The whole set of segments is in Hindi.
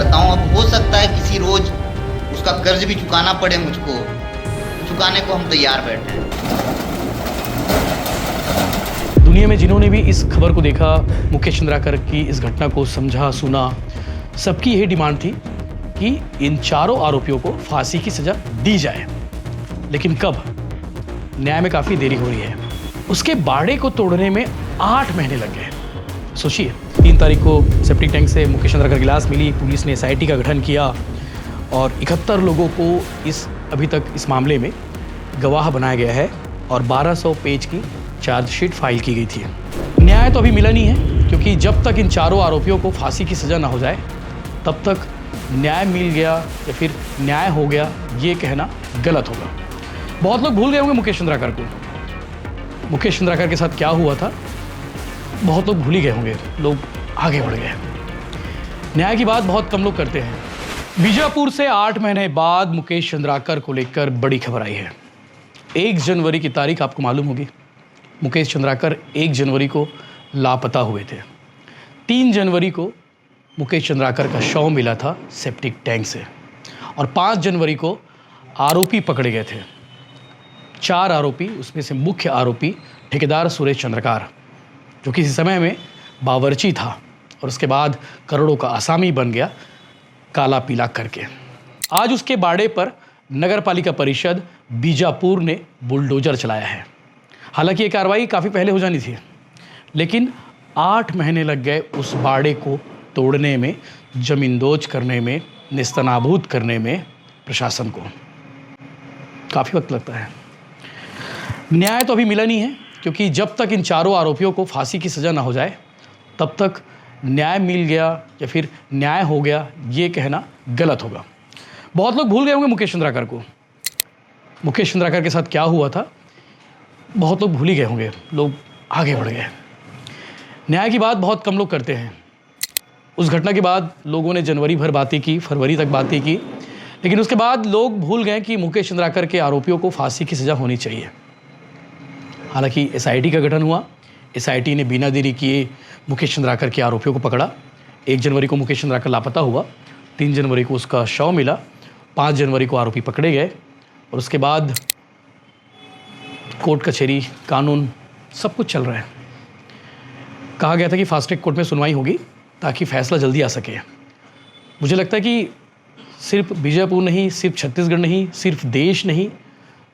करता हूँ। अब हो सकता है किसी रोज उसका कर्ज भी चुकाना पड़े मुझको, चुकाने को हम तैयार बैठे हैं। दुनिया में जिन्होंने भी इस खबर को देखा, मुकेश चंद्राकर की इस घटना को समझा सुना, सबकी यही डिमांड थी कि इन चारों आरोपियों को फांसी की सजा दी जाए। लेकिन कब? न्याय में काफी देरी हो रही है। उसके बाड़े को तोड़ने में 8 महीने लग गए। सोचिए, 3 तारीख को सेप्टिक टैंक से मुकेश चंद्राकर की लाश मिली, पुलिस ने SIT का गठन किया और 71 लोगों को अभी तक इस मामले में गवाह बनाया गया है और 1200 पेज की चार्जशीट फाइल की गई थी। न्याय तो अभी मिला नहीं है, क्योंकि जब तक इन चारों आरोपियों को फांसी की सजा ना हो जाए तब तक न्याय मिल गया या फिर न्याय हो गया ये कहना गलत होगा। बहुत लोग भूल गए होंगे मुकेश चंद्राकर को। मुकेश चंद्राकर के साथ क्या हुआ था बहुत लोग भूल ही गए होंगे, लोग आगे बढ़ गए। न्याय की बात बहुत कम लोग करते हैं। बीजापुर से 8 महीने बाद मुकेश चंद्राकर को लेकर बड़ी खबर आई है। 1 जनवरी की तारीख आपको मालूम होगी। मुकेश चंद्राकर 1 जनवरी को लापता हुए थे। 3 जनवरी को मुकेश चंद्राकर का शव मिला था सेप्टिक टैंक से और 5 जनवरी को आरोपी पकड़े गए थे। 4 आरोपी, उसमें से मुख्य आरोपी ठेकेदार सुरेश चंद्रकार, जो किसी समय में बावर्ची था और उसके बाद करोड़ों का आसामी बन गया काला पीला करके। आज उसके बाड़े पर नगर पालिका परिषद बीजापुर ने बुलडोजर चलाया है। हालांकि ये कार्रवाई काफ़ी पहले हो जानी थी, लेकिन 8 महीने लग गए उस बाड़े को तोड़ने में, जमींदोज करने में, नेस्तनाबूद करने में प्रशासन को काफ़ी वक्त लगता है। न्याय तो अभी मिला नहीं है, क्योंकि जब तक इन चारों आरोपियों को फांसी की सज़ा ना हो जाए तब तक न्याय मिल गया या फिर न्याय हो गया ये कहना गलत होगा। बहुत लोग भूल गए होंगे मुकेश चंद्राकर को। मुकेश चंद्राकर के साथ क्या हुआ था बहुत लोग भूल ही गए होंगे, लोग आगे बढ़ गए। न्याय की बात बहुत कम लोग करते हैं। उस घटना के बाद लोगों ने जनवरी भर बातें की, फरवरी तक बातें की, लेकिन उसके बाद लोग भूल गए कि मुकेश चंद्राकर के आरोपियों को फांसी की सज़ा होनी चाहिए। हालांकि SIT का गठन हुआ, SIT ने बिना देरी किए मुकेश चंद्राकर के आरोपियों को पकड़ा। 1 जनवरी को मुकेश चंद्राकर लापता हुआ, 3 जनवरी को उसका शव मिला, 5 जनवरी को आरोपी पकड़े गए और उसके बाद कोर्ट कचहरी, कानून, सब कुछ चल रहा है। कहा गया था कि फास्ट ट्रैक कोर्ट में सुनवाई होगी ताकि फैसला जल्दी आ सके। मुझे लगता है कि सिर्फ बीजापुर नहीं, सिर्फ छत्तीसगढ़ नहीं, सिर्फ देश नहीं,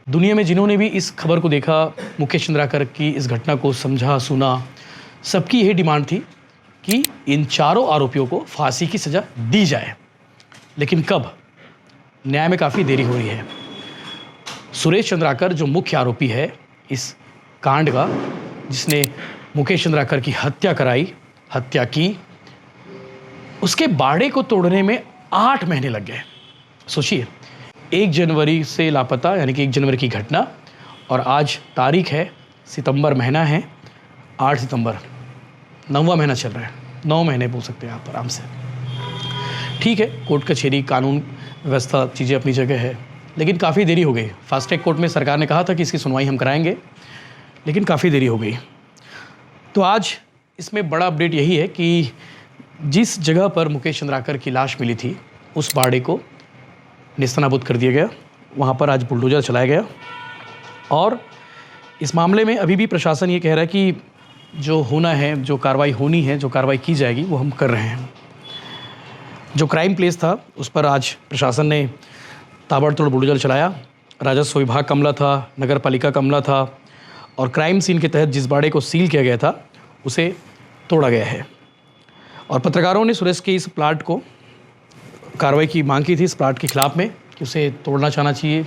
दुनिया में जिन्होंने भी इस खबर को देखा, मुकेश चंद्राकर की इस घटना को समझा सुना, सबकी यही डिमांड थी कि इन चारों आरोपियों को फांसी की सज़ा दी जाए। लेकिन कब? न्याय में काफ़ी देरी हो रही है। सुरेश चंद्राकर जो मुख्य आरोपी है इस कांड का, जिसने मुकेश चंद्राकर की हत्या की, उसके बाड़े को तोड़ने में 8 महीने लग गए। सोचिए, 1 जनवरी से लापता, यानी कि 1 जनवरी की घटना, और आज तारीख है, सितंबर महीना है, 8 सितंबर, 9वां महीना चल रहा है। 9 महीने बोल सकते हैं आप आराम से। ठीक है, कोर्ट कचहरी, कानून व्यवस्था, चीज़ें अपनी जगह है, लेकिन काफ़ी देरी हो गई। फास्ट ट्रैक कोर्ट में सरकार ने कहा था कि इसकी सुनवाई हम कराएंगे, लेकिन काफ़ी देरी हो गई। तो आज इसमें बड़ा अपडेट यही है कि जिस जगह पर मुकेश चंद्राकर की लाश मिली थी उस बाड़े को नेस्तनाबूद कर दिया गया। वहाँ पर आज बुलडोजर चलाया गया और इस मामले में अभी भी प्रशासन ये कह रहा है कि जो होना है, जो कार्रवाई होनी है, जो कार्रवाई की जाएगी वो हम कर रहे हैं। जो क्राइम प्लेस था उस पर आज प्रशासन ने ताबड़तोड़ बुलडोजर चलाया। राजस्व विभाग का अमला था, नगर पालिका का अमला था और क्राइम सीन के तहत जिस बाड़े को सील किया गया था उसे तोड़ा गया है। और पत्रकारों ने सुरेश के इस प्लाट को कार्रवाई की मांग की थी, इस प्लाट के खिलाफ में, कि उसे तोड़ना चाहना चाहिए।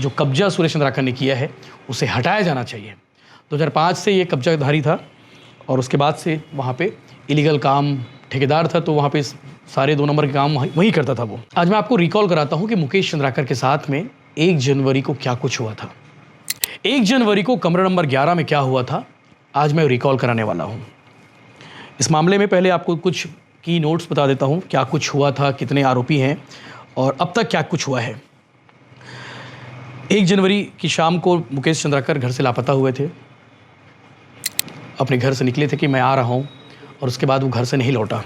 जो कब्जा सुरेश चंद्राकर ने किया है उसे हटाया जाना चाहिए। 2005 से ये कब्जाधारी था और उसके बाद से वहाँ पे इलीगल काम, ठेकेदार था, तो वहाँ पे सारे 2 नंबर के काम वही करता था वो। आज मैं आपको रिकॉल कराता हूँ कि मुकेश चंद्राकर के साथ में 1 जनवरी को क्या कुछ हुआ था। 1 जनवरी को कमरा नंबर 11 में क्या हुआ था, आज मैं रिकॉल कराने वाला हूँ। इस मामले में पहले आपको कुछ की नोट्स बता देता हूँ, क्या कुछ हुआ था, कितने आरोपी हैं और अब तक क्या कुछ हुआ है। 1 जनवरी की शाम को मुकेश चंद्राकर घर से लापता हुए थे। अपने घर से निकले थे कि मैं आ रहा हूँ और उसके बाद वो घर से नहीं लौटा।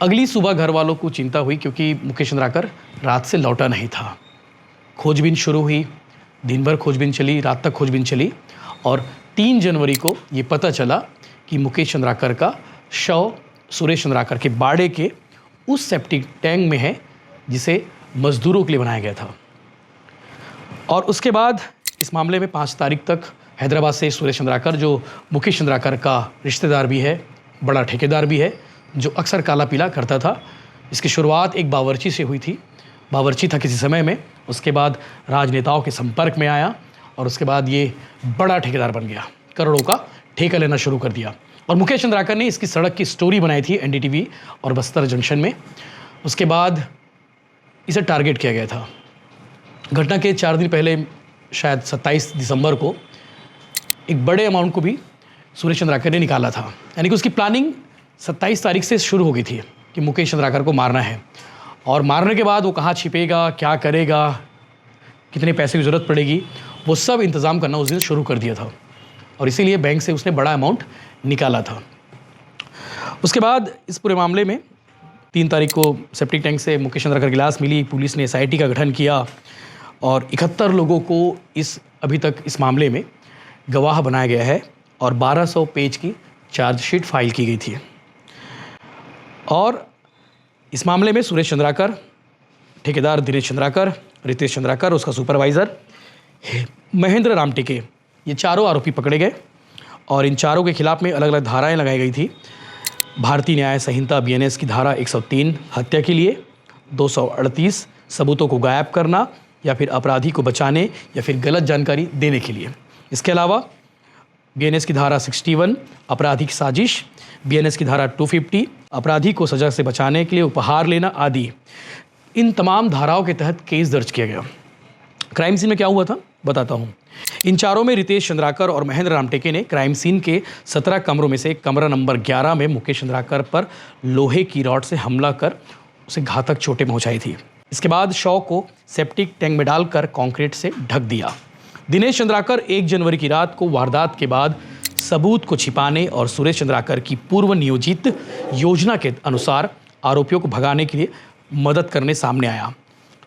अगली सुबह घर वालों को चिंता हुई क्योंकि मुकेश चंद्राकर रात से लौटा नहीं था। खोजबीन शुरू हुई, दिन भर खोजबीन चली, रात तक खोजबीन चली और 3 जनवरी को ये पता चला कि मुकेश चंद्राकर का शव सुरेश चंद्राकर के बाड़े के उस सेप्टिक टैंक में है जिसे मजदूरों के लिए बनाया गया था। और उसके बाद इस मामले में 5 तारीख तक हैदराबाद से सुरेश चंद्राकर, जो मुकेश चंद्राकर का रिश्तेदार भी है, बड़ा ठेकेदार भी है, जो अक्सर काला पीला करता था। इसकी शुरुआत एक बावर्ची से हुई थी। बावर्ची था किसी समय में, उसके बाद राजनेताओं के संपर्क में आया और उसके बाद ये बड़ा ठेकेदार बन गया, करोड़ों का ठेका लेना शुरू कर दिया। और मुकेश चंद्राकर ने इसकी सड़क की स्टोरी बनाई थी एनडीटीवी और बस्तर जंक्शन में। उसके बाद इसे टारगेट किया गया था। घटना के 4 दिन पहले, शायद 27 दिसंबर को, एक बड़े अमाउंट को भी सुरेश चंद्राकर ने निकाला था। यानी कि उसकी प्लानिंग 27 तारीख से शुरू हो गई थी कि मुकेश चंद्राकर को मारना है, और मारने के बाद वो कहाँ छिपेगा, क्या करेगा, कितने पैसे की ज़रूरत पड़ेगी, वो सब इंतज़ाम करना उस दिन शुरू कर दिया था। और इसीलिए बैंक से उसने बड़ा अमाउंट निकाला था। उसके बाद इस पूरे मामले में 3 तारीख को सेप्टिक टैंक से मुकेश चंद्राकर की लाश मिली। पुलिस ने एसआईटी का गठन किया और 71 लोगों को अभी तक इस मामले में गवाह बनाया गया है और 1200 पेज की चार्जशीट फाइल की गई थी। और इस मामले में सुरेश चंद्राकर, ठेकेदार दिनेश चंद्राकर, रितेश चंद्राकर, उसका सुपरवाइज़र महेंद्र रामटेके, ये चारों आरोपी पकड़े गए और इन चारों के खिलाफ में अलग अलग धाराएं लगाई गई थी। भारतीय न्याय संहिता BNS की धारा 103 हत्या के लिए, 238 सबूतों को गायब करना या फिर अपराधी को बचाने या फिर गलत जानकारी देने के लिए। इसके अलावा BNS की धारा 61 अपराधी की साजिश, BNS की धारा 250 अपराधी को सजा से बचाने के लिए उपहार लेना आदि, इन तमाम धाराओं के तहत केस दर्ज किया गया। क्राइम सीन में क्या हुआ था बताता हूँ। इन चारों में रितेश चंद्राकर और महेंद्र रामटेके ने क्राइम सीन के 17 कमरों में से कमरा नंबर 11 में मुकेश चंद्राकर पर लोहे की रॉड से हमला कर उसे घातक चोटें पहुंचाई थी। इसके बाद शव को सेप्टिक टैंक में डालकर कंक्रीट से ढक दिया। दिनेश चंद्राकर 1 जनवरी की रात को वारदात के बाद सबूत को छिपाने और सुरेश चंद्राकर की पूर्व नियोजित योजना के अनुसार आरोपियों को भगाने के लिए मदद करने सामने आया।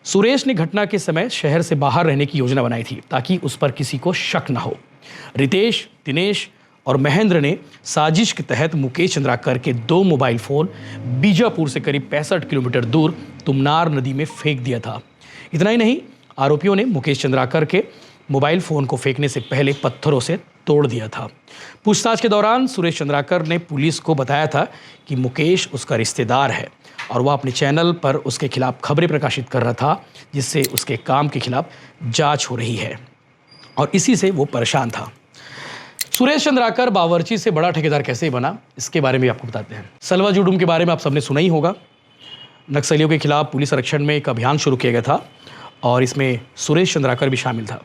सुरेश ने घटना के समय शहर से बाहर रहने की योजना बनाई थी ताकि उस पर किसी को शक न हो। रितेश, दिनेश और महेंद्र ने साजिश के तहत मुकेश चंद्राकर के 2 मोबाइल फ़ोन बीजापुर से करीब 65 किलोमीटर दूर तुमनार नदी में फेंक दिया था। इतना ही नहीं, आरोपियों ने मुकेश चंद्राकर के मोबाइल फ़ोन को फेंकने से पहले पत्थरों से तोड़ दिया था। पूछताछ के दौरान सुरेश चंद्राकर ने पुलिस को बताया था कि मुकेश उसका रिश्तेदार है और वह अपने चैनल पर उसके खिलाफ खबरें प्रकाशित कर रहा था, जिससे उसके काम के खिलाफ जांच हो रही है और इसी से वो परेशान था। सुरेश चंद्राकर बावर्ची से बड़ा ठेकेदार कैसे बना, इसके बारे में आपको बताते हैं। सलवा जुडूम के बारे में आप सबने सुना ही होगा। नक्सलियों के खिलाफ पुलिस आरक्षण में एक अभियान शुरू किया गया था और इसमें सुरेश चंद्राकर भी शामिल था।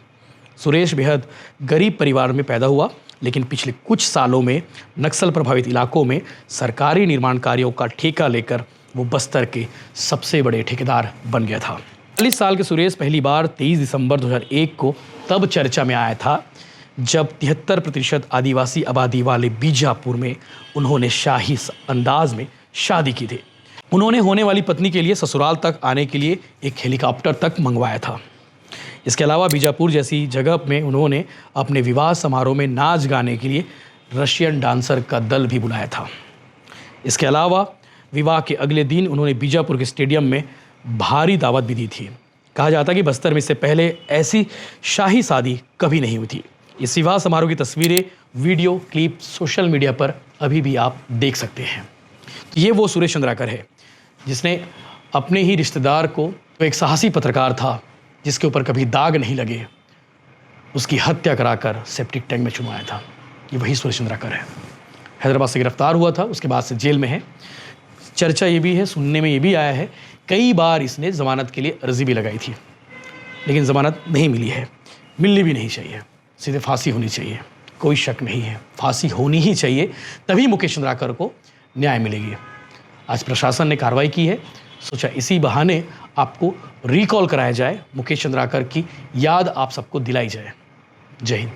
सुरेश बेहद गरीब परिवार में पैदा हुआ, लेकिन पिछले कुछ सालों में नक्सल प्रभावित इलाकों में सरकारी निर्माण कार्यों का ठेका लेकर वो बस्तर के सबसे बड़े ठेकेदार बन गया था। 40 साल के सुरेश पहली बार 23 दिसंबर 2001 को तब चर्चा में आया था जब 73% आदिवासी आबादी वाले बीजापुर में उन्होंने शाही अंदाज में शादी की थी। उन्होंने होने वाली पत्नी के लिए ससुराल तक आने के लिए एक हेलीकॉप्टर तक मंगवाया था। इसके अलावा बीजापुर जैसी जगह में उन्होंने अपने विवाह समारोह में नाच गाने के लिए रशियन डांसर का दल भी बुलाया था। इसके अलावा विवाह के अगले दिन उन्होंने बीजापुर के स्टेडियम में भारी दावत भी दी थी। कहा जाता है कि बस्तर में इससे पहले ऐसी शाही शादी कभी नहीं हुई थी। इस विवाह समारोह की तस्वीरें, वीडियो क्लिप सोशल मीडिया पर अभी भी आप देख सकते हैं। ये वो सुरेश चंद्राकर है जिसने अपने ही रिश्तेदार को, तो एक साहसी पत्रकार था जिसके ऊपर कभी दाग नहीं लगे, उसकी हत्या कराकर सेप्टिक टैंक में चुनवाया था। ये वही सुरेश चंद्राकर है। हैदराबाद से गिरफ्तार हुआ था, उसके बाद से जेल में है। चर्चा ये भी है, सुनने में ये भी आया है, कई बार इसने ज़मानत के लिए अर्जी भी लगाई थी, लेकिन ज़मानत नहीं मिली है, मिलनी भी नहीं चाहिए, सीधे फांसी होनी चाहिए। कोई शक नहीं है, फांसी होनी ही चाहिए, तभी मुकेश चंद्राकर को न्याय मिलेगी। आज प्रशासन ने कार्रवाई की है, सोचा इसी बहाने आपको रिकॉल कराया जाए, मुकेश चंद्राकर की याद आप सबको दिलाई जाए। जय हिंद।